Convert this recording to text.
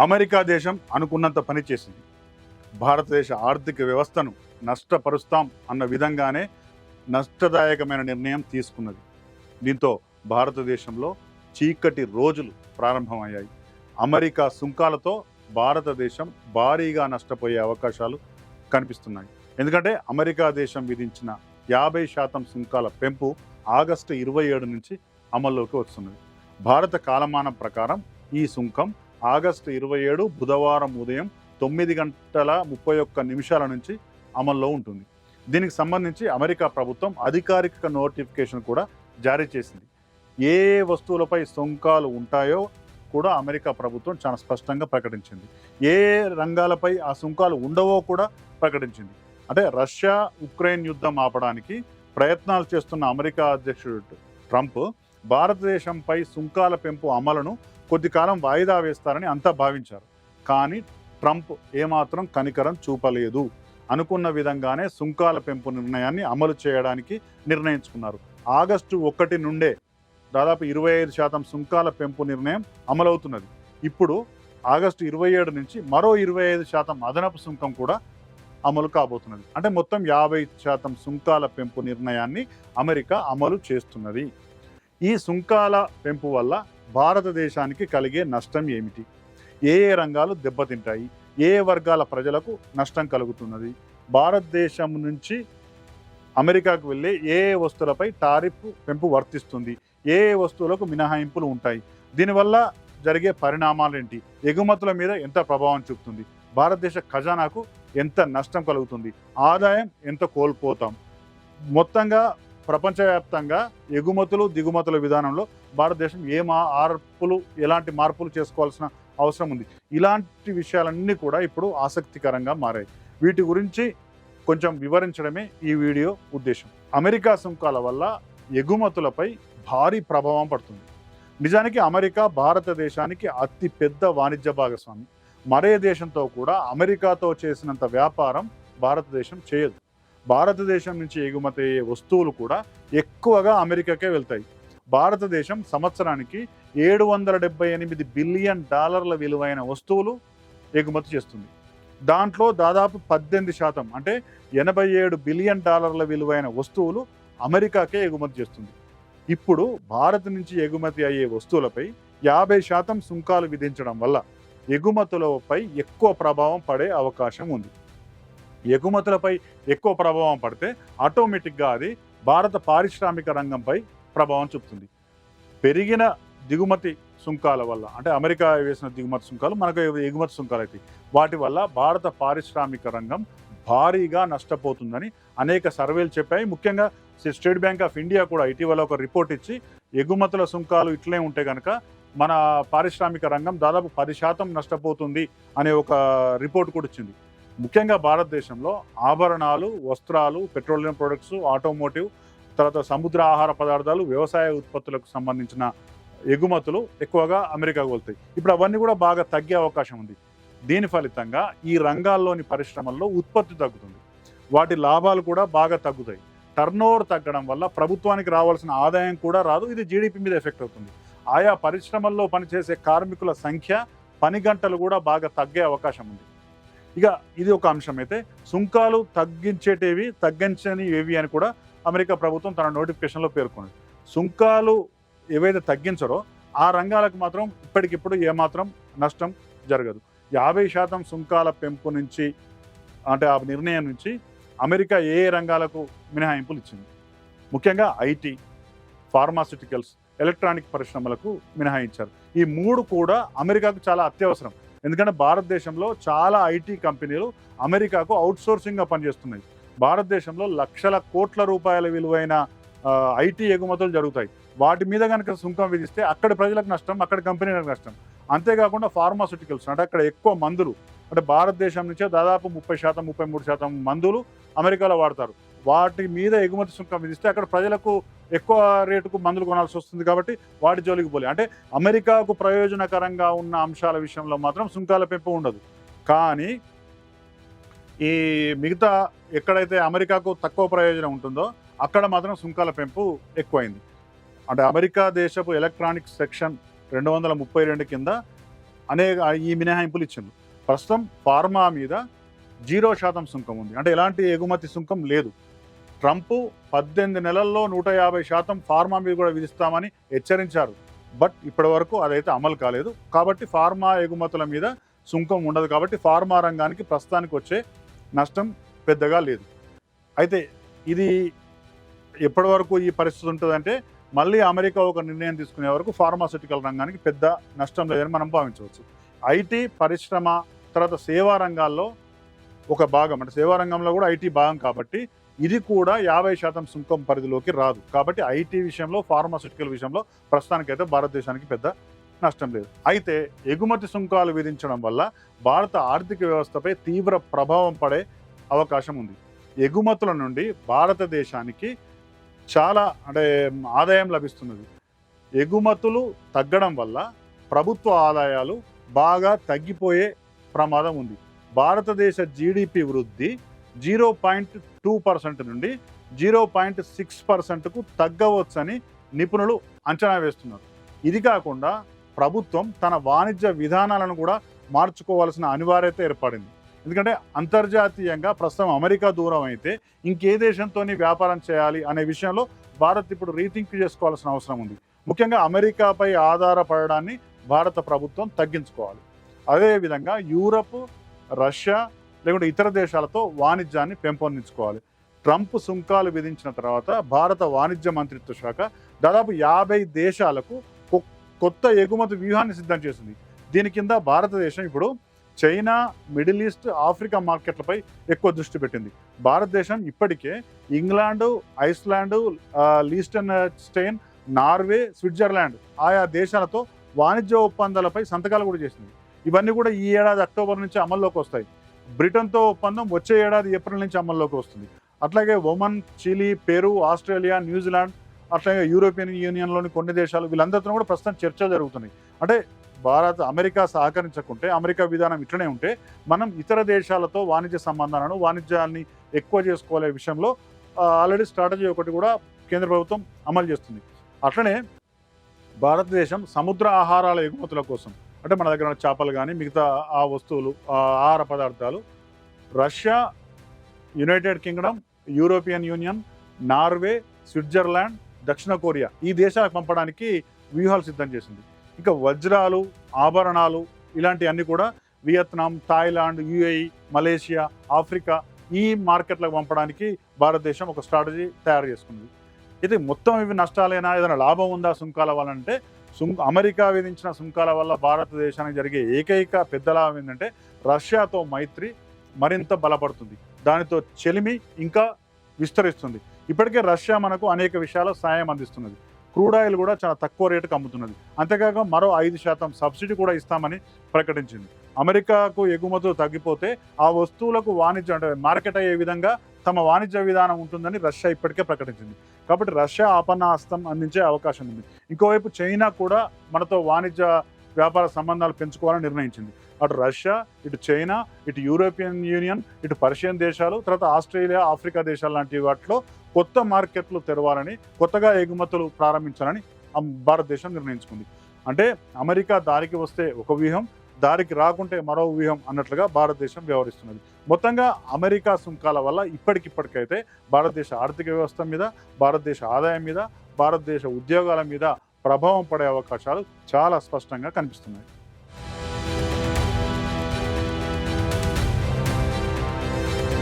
America దేశం అనుకున్నంత పని చేసింది. భారతదేశ ఆర్థిక వ్యవస్థను నష్టపరుస్తాం అన్న విధంగానే నష్టదాయకమైన నిర్ణయం తీసుకున్నది. దీంతో భారతదేశంలో చీకటి రోజులు ప్రారంభమయ్యాయి. అమెరికా సుంకాలతో భారతదేశం భారీగా నష్టపోయే అవకాశాలు కనిపిస్తున్నాయి. ఎందుకంటే అమెరికా దేశం విధించిన 50% సుంకాల పెంపు ఆగస్టు 27 నుంచి అమల్లోకి వస్తున్నది. భారత కాలమానం ప్రకారం ఈ సుంకం ఆగస్టు 27 బుధవారం ఉదయం 9:31 నుంచి అమల్లో ఉంటుంది. దీనికి సంబంధించి అమెరికా ప్రభుత్వం అధికారిక నోటిఫికేషన్ కూడా జారీ చేసింది. ఏ వస్తువులపై సుంకాలు ఉంటాయో కూడా అమెరికా ప్రభుత్వం చాలా స్పష్టంగా ప్రకటించింది. ఏ రంగాలపై ఆ సుంకాలు ఉండవో కూడా ప్రకటించింది. అంటే రష్యా ఉక్రెయిన్ యుద్ధం ఆపడానికి ప్రయత్నాలు చేస్తున్న అమెరికా అధ్యక్షుడు ట్రంప్ భారతదేశంపై సుంకాల పెంపు అమలును కొద్ది కాలం వాయిదా వేస్తారని అంతా భావించారు. కానీ ట్రంప్ ఏమాత్రం కనికరం చూపలేదు. అనుకున్న విధంగానే సుంకాల పెంపు నిర్ణయాన్ని అమలు చేయడానికి నిర్ణయించుకున్నారు. ఆగస్టు 1 నుండే దాదాపు 25% సుంకాల పెంపు నిర్ణయం అమలవుతున్నది. ఇప్పుడు ఆగస్టు 27 నుంచి మరో 25% అదనపు సుంకం కూడా అమలు కాబోతున్నది. అంటే మొత్తం 50% సుంకాల పెంపు నిర్ణయాన్ని అమెరికా అమలు చేస్తున్నది. ఈ సుంకాల పెంపు వల్ల భారతదేశానికి కలిగే నష్టం ఏమిటి? ఏ ఏ రంగాలు దెబ్బతింటాయి? ఏ వర్గాల ప్రజలకు నష్టం కలుగుతున్నది? భారతదేశం నుంచి అమెరికాకు వెళ్ళే ఏ వస్తువులపై టారిఫ్ పెంపు వర్తిస్తుంది? ఏ వస్తువులకు మినహాయింపులు ఉంటాయి? దీనివల్ల జరిగే పరిణామాలు ఏంటి? ఎగుమతుల మీద ఎంత ప్రభావం చూపుతుంది? భారతదేశ ఖజానాకు ఎంత నష్టం కలుగుతుంది? ఆదాయం ఎంత కోల్పోతాం? మొత్తంగా ప్రపంచవ్యాప్తంగా ఎగుమతులు దిగుమతుల విధానంలో భారతదేశం ఎలాంటి మార్పులు చేసుకోవాల్సిన అవసరం ఉంది? ఇలాంటి విషయాలన్నీ కూడా ఇప్పుడు ఆసక్తికరంగా మారాయి. వీటి గురించి కొంచెం వివరించడమే ఈ వీడియో ఉద్దేశం. అమెరికా సుంకాల వల్ల ఎగుమతులపై భారీ ప్రభావం పడుతుంది. నిజానికి అమెరికా భారతదేశానికి అతి పెద్ద వాణిజ్య భాగస్వామి. మరే దేశంతో కూడా అమెరికాతో చేసినంత వ్యాపారం భారతదేశం చేయదు. భారతదేశం నుంచి ఎగుమతి అయ్యే వస్తువులు కూడా ఎక్కువగా అమెరికాకే వెళ్తాయి. భారతదేశం సంవత్సరానికి $778 బిలియన్ విలువైన వస్తువులు ఎగుమతి చేస్తుంది. దాంట్లో దాదాపు 18% అంటే $87 బిలియన్ విలువైన వస్తువులు అమెరికాకే ఎగుమతి చేస్తుంది. ఇప్పుడు భారత్ నుంచి ఎగుమతి అయ్యే వస్తువులపై 50% సుంకాలు విధించడం వల్ల ఎగుమతులపై ఎక్కువ ప్రభావం పడే అవకాశం ఉంది. ఎగుమతులపై ఎక్కువ ప్రభావం పడితే ఆటోమేటిక్గా అది భారత పారిశ్రామిక రంగంపై ప్రభావం చూపుతుంది. పెరిగిన దిగుమతి సుంకాల వల్ల, అంటే అమెరికా వేసిన దిగుమతి సుంకాలు మనకు ఎగుమతి సుంకాలు అయితే వాటి వల్ల భారత పారిశ్రామిక రంగం భారీగా నష్టపోతుందని అనేక సర్వేలు చెప్పాయి. ముఖ్యంగా స్టేట్ బ్యాంక్ ఆఫ్ ఇండియా కూడా ఇటీవల ఒక రిపోర్ట్ ఇచ్చి ఎగుమతుల సుంకాలు ఇట్లే ఉంటే కనుక మన పారిశ్రామిక రంగం దాదాపు 10% నష్టపోతుంది అనే ఒక రిపోర్ట్ కూడా ఇచ్చింది. ముఖ్యంగా భారతదేశంలో ఆభరణాలు, వస్త్రాలు, పెట్రోలియం ప్రొడక్ట్స్, ఆటోమోటివ్, తర్వాత సముద్ర ఆహార పదార్థాలు, వ్యవసాయ ఉత్పత్తులకు సంబంధించిన ఎగుమతులు ఎక్కువగా అమెరికాకు వెళ్తాయి. ఇప్పుడు అవన్నీ కూడా బాగా తగ్గే అవకాశం ఉంది. దీని ఫలితంగా ఈ రంగాల్లోని పరిశ్రమల్లో ఉత్పత్తి తగ్గుతుంది. వాటి లాభాలు కూడా బాగా తగ్గుతాయి. టర్నోవర్ తగ్గడం వల్ల ప్రభుత్వానికి రావాల్సిన ఆదాయం కూడా రాదు. ఇది జీడిపి మీద ఎఫెక్ట్ అవుతుంది. ఆయా పరిశ్రమల్లో పనిచేసే కార్మికుల సంఖ్య, పని గంటలు కూడా బాగా తగ్గే అవకాశం ఉంది. ఇక ఇది ఒక అంశం అయితే, సుంకాలు తగ్గించనివి అని కూడా అమెరికా ప్రభుత్వం తన నోటిఫికేషన్లో పేర్కొంది. సుంకాలు ఏవైతే తగ్గించరో ఆ రంగాలకు మాత్రం ఇప్పటికిప్పుడు ఏమాత్రం నష్టం జరగదు. 50% సుంకాల పెంపు నుంచి, అంటే ఆ నిర్ణయం నుంచి అమెరికా ఏ రంగాలకు మినహాయింపులు ఇచ్చింది? ముఖ్యంగా ఐటీ, ఫార్మాస్యూటికల్స్, ఎలక్ట్రానిక్ పరిశ్రమలకు మినహాయించారు. ఈ 3 కూడా అమెరికాకు చాలా అత్యవసరం. ఎందుకంటే భారతదేశంలో చాలా ఐటీ కంపెనీలు అమెరికాకు అవుట్సోర్సింగ్గా పనిచేస్తున్నాయి. భారతదేశంలో లక్షల కోట్ల రూపాయల విలువైన ఐటీ ఎగుమతులు జరుగుతాయి. వాటి మీద కనుక సుంకం విధిస్తే అక్కడి ప్రజలకు నష్టం, అక్కడి కంపెనీలకు నష్టం. అంతేకాకుండా ఫార్మాస్యూటికల్స్, అంటే అక్కడ ఎక్కువ మందులు, అంటే భారతదేశం నుంచే దాదాపు 30%, 33% మందులు అమెరికాలో వాడతారు. వాటి మీద ఎగుమతి సుంకం విధిస్తే అక్కడ ప్రజలకు ఎక్కువ రేటుకు మందులు కొనాల్సి వస్తుంది. కాబట్టి వాటి జోలికి పోలే. అంటే అమెరికాకు ప్రయోజనకరంగా ఉన్న అంశాల విషయంలో మాత్రం సుంకాల పెంపు ఉండదు. కానీ ఈ మిగతా ఎక్కడైతే అమెరికాకు తక్కువ ప్రయోజనం ఉంటుందో అక్కడ మాత్రం సుంకాల పెంపు ఎక్కువైంది. అంటే అమెరికా దేశపు ఎలక్ట్రానిక్స్ సెక్షన్ 232 కింద అనేక ఈ మినహాయింపులు ఇచ్చిండ్రు. ప్రస్తుతం ఫార్మా మీద 0% సుంకం ఉంది. అంటే ఎలాంటి ఎగుమతి సుంకం లేదు. ట్రంప్ 18 నెలల్లో 150% ఫార్మా మీద కూడా విధిస్తామని హెచ్చరించారు. బట్ ఇప్పటి వరకు అదైతే అమలు కాలేదు. కాబట్టి ఫార్మా ఎగుమతుల మీద సుంకం ఉండదు. కాబట్టి ఫార్మా రంగానికి ప్రస్తుతానికి వచ్చే నష్టం పెద్దగా లేదు. అయితే ఇది ఎప్పటి వరకు ఈ పరిస్థితి ఉంటుందంటే మళ్ళీ అమెరికా ఒక నిర్ణయం తీసుకునే వరకు ఫార్మాస్యూటికల్ రంగానికి పెద్ద నష్టం లేదని మనం భావించవచ్చు. ఐటీ పరిశ్రమ తర్వాత సేవా రంగాల్లో ఒక భాగం, అంటే సేవా రంగంలో కూడా ఐటీ భాగం కాబట్టి ఇది కూడా 50% సుంకం పరిధిలోకి రాదు. కాబట్టి ఐటీ విషయంలో ఫార్మాస్యూటికల్ విషయంలో ప్రస్తుతానికైతే భారతదేశానికి పెద్ద నష్టం లేదు. అయితే ఎగుమతి సుంకాలు విధించడం వల్ల భారత ఆర్థిక వ్యవస్థపై తీవ్ర ప్రభావం పడే అవకాశం ఉంది. ఎగుమతుల నుండి భారతదేశానికి చాలా అంటే ఆదాయం లభిస్తున్నది. ఎగుమతులు తగ్గడం వల్ల ప్రభుత్వ ఆదాయాలు బాగా తగ్గిపోయే ప్రమాదం ఉంది. భారతదేశ జీడిపి వృద్ధి 0.2% నుండి 0.6%కు తగ్గవచ్చని నిపుణులు అంచనా వేస్తున్నారు. ఇది కాకుండా ప్రభుత్వం తన వాణిజ్య విధానాలను కూడా మార్చుకోవాల్సిన అనివార్యత ఏర్పడింది. ఎందుకంటే అంతర్జాతీయంగా ప్రస్తుతం అమెరికా దూరం అయితే ఇంకే దేశంతోని వ్యాపారం చేయాలి అనే విషయంలో భారత్ ఇప్పుడు రీథింక్ చేసుకోవాల్సిన అవసరం ఉంది. ముఖ్యంగా అమెరికాపై ఆధారపడడాన్ని భారత ప్రభుత్వం తగ్గించుకోవాలి. అదేవిధంగా యూరప్, రష్యా లేకుంటే ఇతర దేశాలతో వాణిజ్యాన్ని పెంపొందించుకోవాలి. ట్రంప్ సుంకాలు విధించిన తర్వాత భారత వాణిజ్య మంత్రిత్వ శాఖ దాదాపు 50 దేశాలకు కొత్త ఎగుమతి వ్యూహాన్ని సిద్ధం చేసింది. దీని కింద భారతదేశం ఇప్పుడు చైనా, మిడిల్ ఈస్ట్, ఆఫ్రికా మార్కెట్లపై ఎక్కువ దృష్టి పెట్టింది. భారతదేశం ఇప్పటికే England, Iceland, Liechtenstein, Norway, Switzerland ఆయా దేశాలతో వాణిజ్య ఒప్పందాలపై సంతకాలు కూడా చేసింది. ఇవన్నీ కూడా ఈ ఏడాది అక్టోబర్ నుంచి అమల్లోకి వస్తాయి. బ్రిటన్తో ఒప్పందం వచ్చే ఏడాది ఏప్రిల్ నుంచి అమల్లోకి వస్తుంది. అట్లాగే Oman, Chile, Peru, Australia, New Zealand, అట్లాగే యూరోపియన్ యూనియన్లోని కొన్ని దేశాలు వీళ్ళందరితో కూడా ప్రస్తుతం చర్చలు జరుగుతున్నాయి. అంటే అమెరికా సహకరించకుంటే, అమెరికా విధానం ఇట్లనే ఉంటే మనం ఇతర దేశాలతో వాణిజ్య సంబంధాలను, వాణిజ్యాన్ని ఎక్కువ చేసుకోలే విషయంలో ఆల్రెడీ స్ట్రాటజీ ఒకటి కూడా కేంద్ర ప్రభుత్వం అమలు చేస్తుంది. అట్లనే భారతదేశం సముద్ర ఆహారాల ఎగుమతుల కోసం, అంటే మన దగ్గర ఉన్న చేపలు కానీ మిగతా ఆ వస్తువులు, ఆహార పదార్థాలు Russia, United Kingdom, European union, Norway, Switzerland, దక్షిణ కొరియా ఈ దేశాలకు పంపడానికి వ్యూహాలు సిద్ధం చేసింది. ఇంకా వజ్రాలు, ఆభరణాలు ఇలాంటివన్నీ కూడా Vietnam, Thailand, UAE, Malaysia, Africa ఈ మార్కెట్లకు పంపడానికి భారతదేశం ఒక స్ట్రాటజీ తయారు చేసుకుంది. అయితే మొత్తం ఇవి నష్టాలైనా ఏదైనా లాభం ఉందా సుంకాల వల్ల అంటే అమెరికా విధించిన సుంకాల వల్ల భారతదేశానికి జరిగే ఏకైక పెద్ద లాభం ఏంటంటే రష్యాతో మైత్రి మరింత బలపడుతుంది. దానితో చెలిమి ఇంకా విస్తరిస్తుంది. ఇప్పటికే రష్యా మనకు అనేక విషయాల్లో సాయం అందిస్తున్నది. క్రూడ్ ఆయిల్ కూడా చాలా తక్కువ రేటుకు అమ్ముతున్నది. అంతేకాక మరో 5% సబ్సిడీ కూడా ఇస్తామని ప్రకటించింది. అమెరికాకు ఎగుమతులు తగ్గిపోతే ఆ వస్తువులకు వాణిజ్యం అంటే మార్కెట్ అయ్యే విధంగా తమ వాణిజ్య విధానం ఉంటుందని రష్యా ఇప్పటికే ప్రకటించింది. కాబట్టి రష్యా ఆపన్న హస్తం అందించే అవకాశం ఉంది. ఇంకోవైపు చైనా కూడా మనతో వాణిజ్య వ్యాపార సంబంధాలు పెంచుకోవాలని నిర్ణయించింది. అటు రష్యా, ఇటు చైనా, ఇటు యూరోపియన్ యూనియన్, ఇటు పర్షియన్ దేశాలు, తర్వాత ఆస్ట్రేలియా, ఆఫ్రికా దేశాలు లాంటి వాటిలో కొత్త మార్కెట్లు తెరవాలని, కొత్తగా ఎగుమతులు ప్రారంభించాలని భారతదేశం నిర్ణయించుకుంది. అంటే అమెరికా దారికి వస్తే ఒక వ్యూహం, దారికి రాకుంటే మరో వ్యూహం అన్నట్లుగా భారతదేశం వ్యవహరిస్తున్నది. మొత్తంగా అమెరికా సుంకాల వల్ల ఇప్పటికైతే భారతదేశ ఆర్థిక వ్యవస్థ మీద, భారతదేశ ఆదాయం మీద, భారతదేశ ఉద్యోగాల మీద ప్రభావం పడే అవకాశాలు చాలా స్పష్టంగా కనిపిస్తున్నాయి.